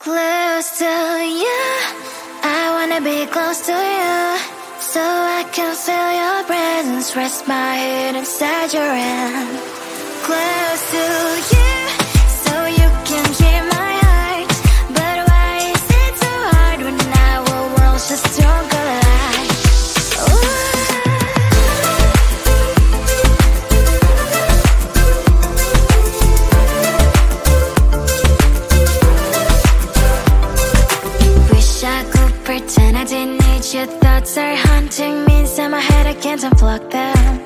Close to you, I wanna be close to you, so I can feel your presence, rest my head inside your hand. Close to you, so you can hear my heart, but why is it so hard when our worlds just don't collide? I could pretend I didn't need your thoughts are haunting me inside my head, I can't unplug them.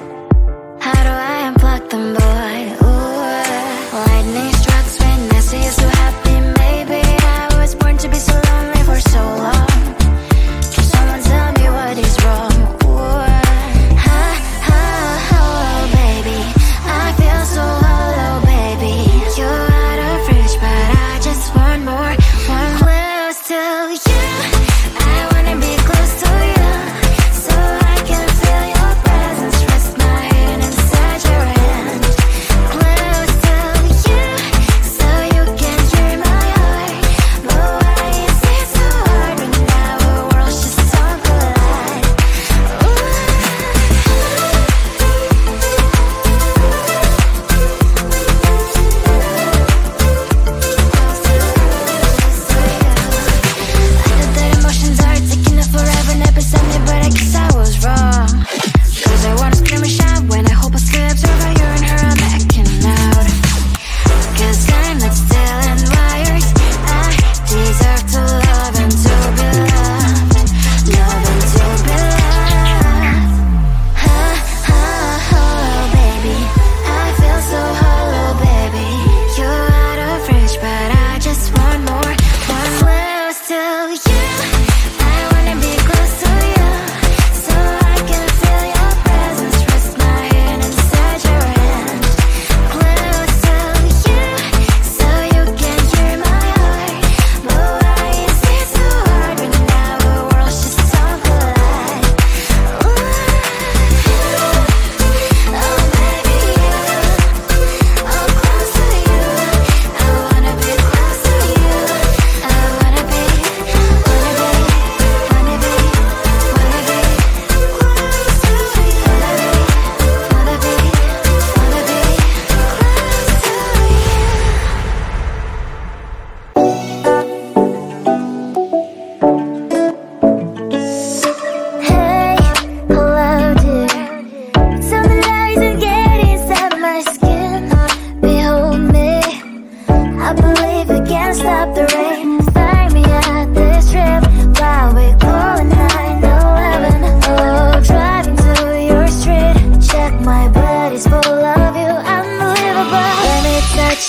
How do I unplug them, boy? Ooh, lightning strikes when I see you so happy. Maybe I was born to be so lonely for so long. Can someone tell me what is wrong? Ooh, oh, baby, I feel so hollow, baby. You're out of reach, but I just want more, one close to you.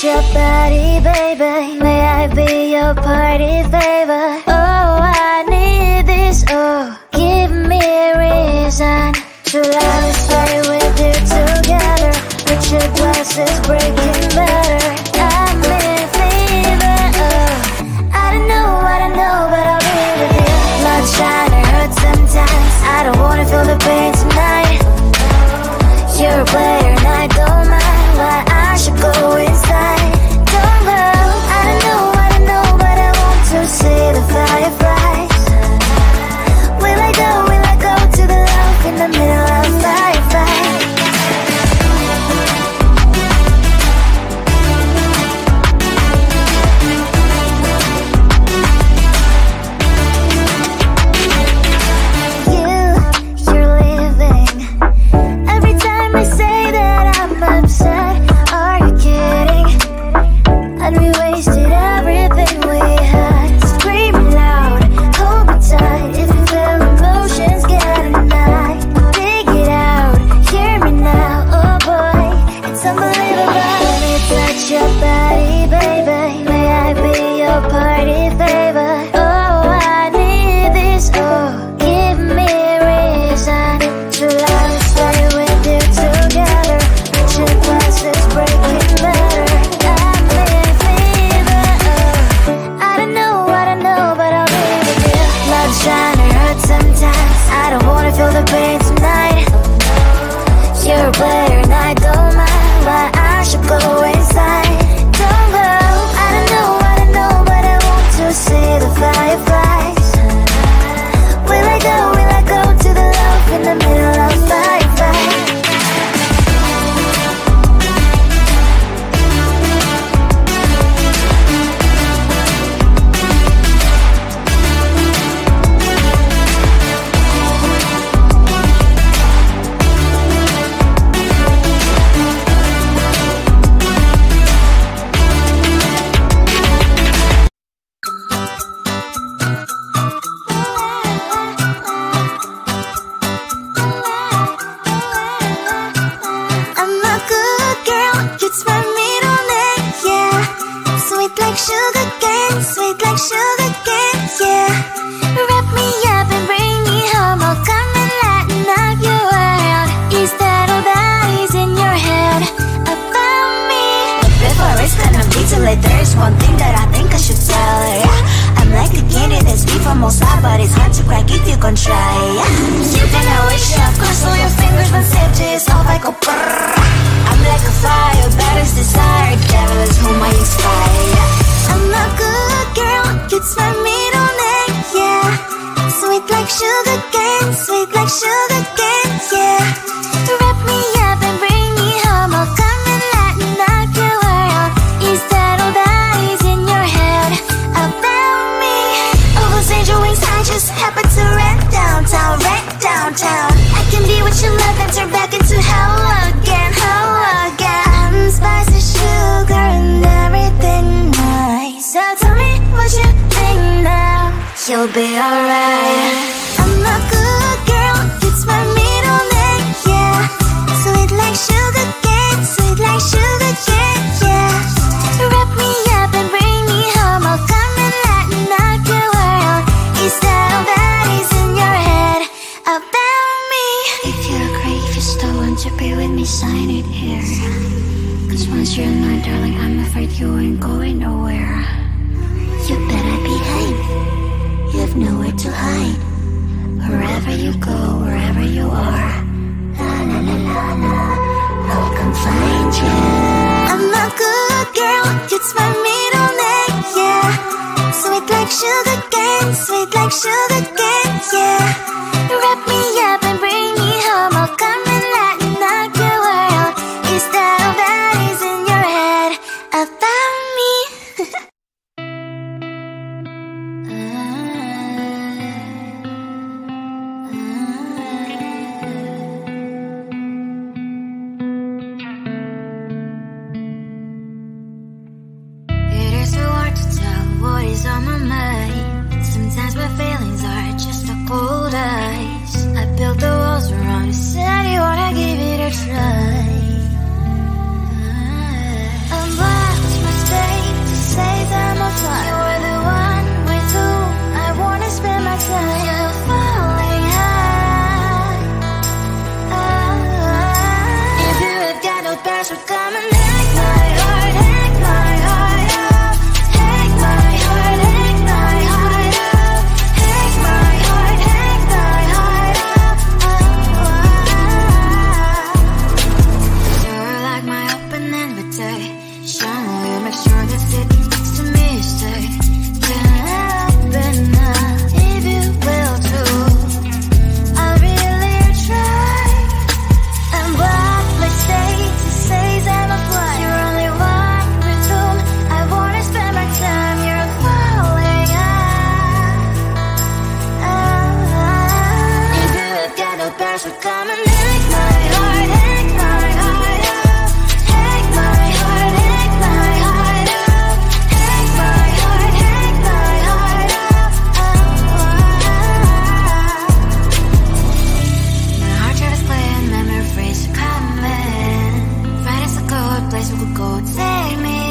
Your body, baby, may I be your party favor? Oh, I need this, oh, give me a reason to love, stay with you together, with your glasses breaking better. I'm in fever, oh, I don't know what I know, but I'll be with you. Not trying to hurt sometimes, I don't wanna feel the pain tonight. You're a player and I don't mind why I should go inside. Don't go, I don't know what I know, but I want to see the fireflies. Will I go to the love in the middle of fireflies? You're leaving. Every time I say that I'm upset, are you kidding? And we wasted everything we had. Screaming loud, hold me tight. If you feel emotions getting high, dig it out, hear me now. Oh boy, it's unbelievable. Let me touch your body, baby. May I be your party favor? Oh, I need this, oh, give me a reason to love, stay with you together, with your glasses breaking better. I'm in fever, oh. cane, sweet like sugar cane, yeah. Wrap me up and bring me home, I'll come and lighten up your world. Is that all that is in your head about me? Before it's gonna be too late, there's one thing that I think I should tell her, yeah. I'm like the candy that's sweet from outside, but it's hard to crack if you can try, yeah. You can wish, of course, all your fingers when safety is off, I go brrrr. I'm like a fire, battles desire, devil is whom I inspire, yeah. I'm a good girl, it's my middle name, yeah. Sweet like sugar cane, sweet like sugar cane, yeah. Wrap me up and bring me home, I'll come and lighten up your world. Is that all that is in your head about me? All those angel wings I just happen to rent downtown, rent downtown. I can be what you love and turn back into hell again, hell again. Spicy sugar and everything nice. So tell me what you think now, you'll be alright. I'm a good girl, it's my middle name, yeah. Sweet like sugar cane, sweet like sugar cane, yeah. Wrap me up and bring me home, I'll come and lighten up your world. Is that all that is in your head about me? If you agree, if you still want to be with me, sign it here. Cause once you're mine, darling, I'm afraid you ain't going nowhere. You better behave, you have nowhere to hide. Wherever you go, wherever you are, la la la la la, I'll come find you. I'm a good girl, it's my middle name, yeah. Sweet like sugar cane, sweet like sugar cane, yeah. Wrap me up and bring me home, I'll come and lighten up your world. Is that all that is in your head about me? It is so hard to tell what is on my mind. Sometimes my feelings are just a cold ice. I built the walls around you, said you wanna give it a try. I'm watching my state to say that I'm fine. You are the one with whom I wanna spend my time. You're falling high. If you have got no passion, come and take my heart, take my heart out. Take my heart, take my heart out. Take my heart, take my heart out. You're like my open invitation. Will you make sure that sitting next to me you stay? Can open up if you will too. I'll really try. And what my state to say is I'm a fly. You're only one with whom I wanna spend my time. You're falling high. If you have got no passion, come and take my heart, take my heart out. Take my heart, take my heart out. Take my heart, take my heart out. My heart tries to play and memories are coming. Find us a good place we could go, take me.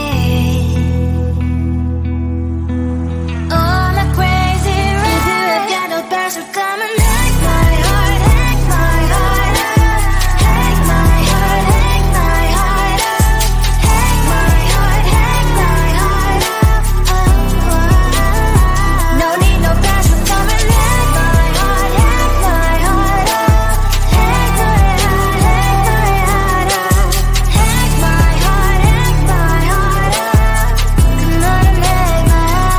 Oh, I'm a crazy ride. If you have got no passion, come and take my heart, take my heart out. Take my heart, take my heart out. Take my heart, take my heart out. No need no passion, come and take my heart, take my heart out. Take my heart, take my heart out. Take my heart, take my heart out. Come on and make my heart.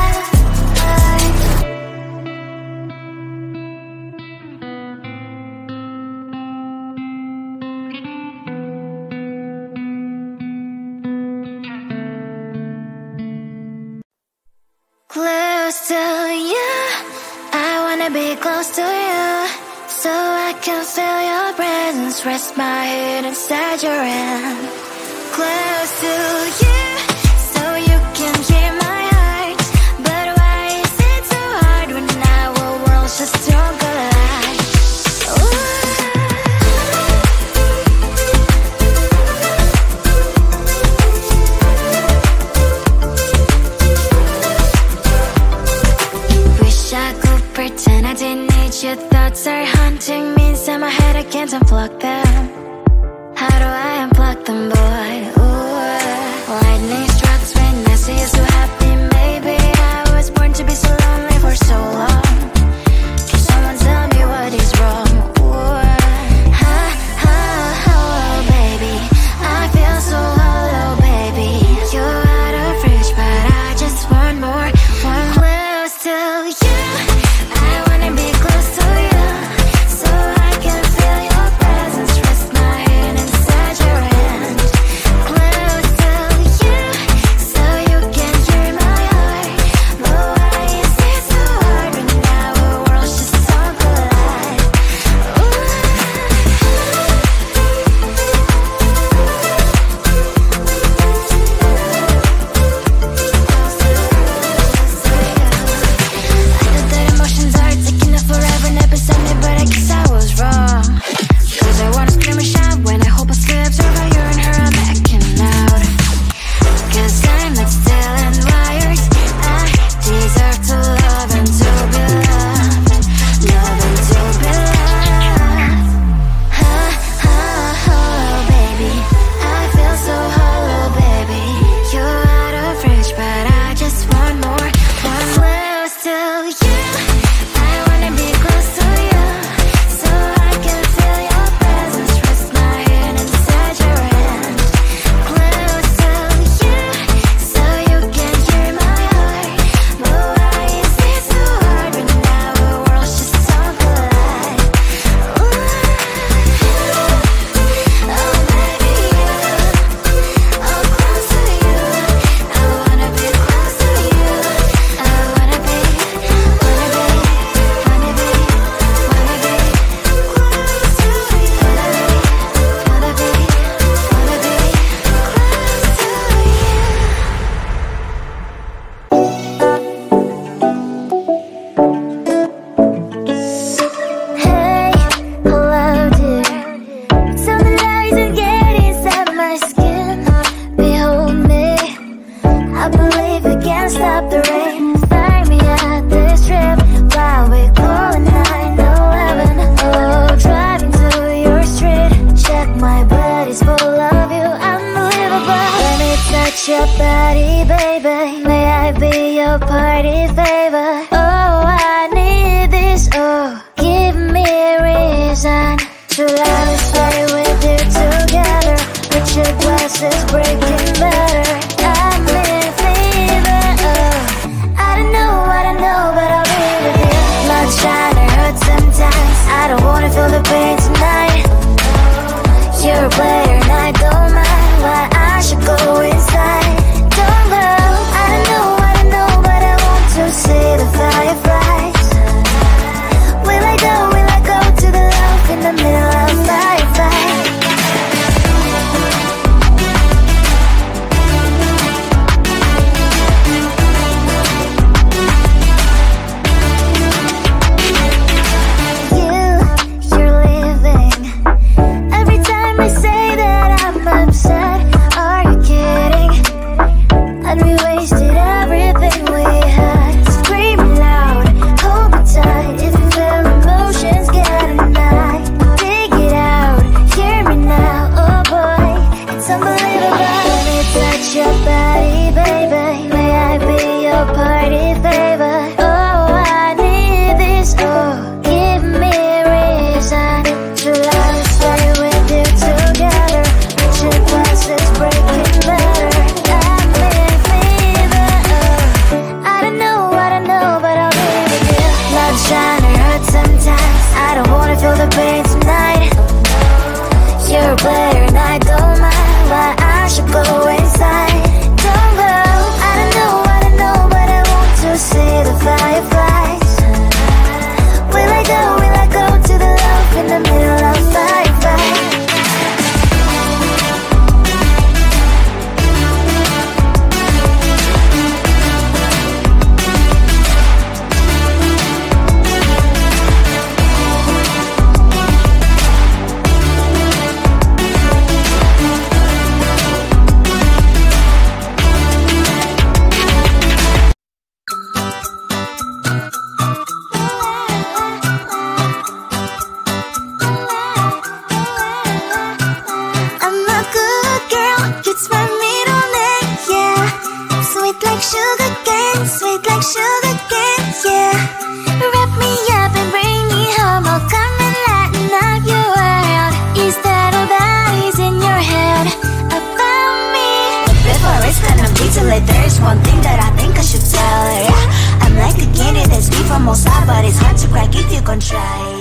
Close to you, I wanna be close to you, so I can feel your presence, rest my head inside your hand. Close to you, so you can hear my heart. But why is it so hard when our worlds just don't collide? Ooh. Your thoughts are haunting me inside my head, I can't unplug them. How do I unplug them, boy? Ooh, lightning strikes when I see you so happy. Maybe I was born to be so lonely for so long. Can someone tell me what is wrong? Ooh, ha, ha, oh, baby, I feel so hollow, baby. You're out of reach, but I just want more, one close to you. I wanna be close to you, so I can feel your presence. Rest my hand inside your hand. Close to you, so you can hear my heart. But why is it so hard when our worlds just don't collide? I know that emotions are taking up forever, never send me, but I guess I was wrong. Cause I wanna scream and shout when I hope I slips over you and her, I'm backing out. Cause I'm not still and wired. I deserve to love and to be loved. Love and to be loved. Ha, ha, oh, baby, I feel so hollow, baby. You're out of reach, but I just want more, one close to you. I wanna be close to you, so I can feel your presence. Rest my hand inside your hand. Close to you, so you can hear my heart. But why is it so hard when our worlds just don't collide? Ooh, oh baby, oh close to you. I wanna be close to you. I wanna be, wanna be, wanna be, wanna be close to you. Wanna be, wanna be, wanna be close to you. Hey, hello dear. Something that isn't getting inside my skin. Behold me, I believe we can stop the rain. Find me at this trip while we call it 9/11. Oh, driving to your street. Check my body's full of you, unbelievable. Let me touch your body, baby. May I be your party favor? Oh, I need this. Oh, give me a reason to love and stay with you together. Put your glasses breaking better. I'm in fever. Oh, I don't know, but I'll be with you. Not trying to hurt sometimes. I don't wanna feel the pain tonight. You're a player and I don't mind. Why I should go inside. Don't go. I don't know, but I want to see the almost lied, but it's hard to crack if you can try.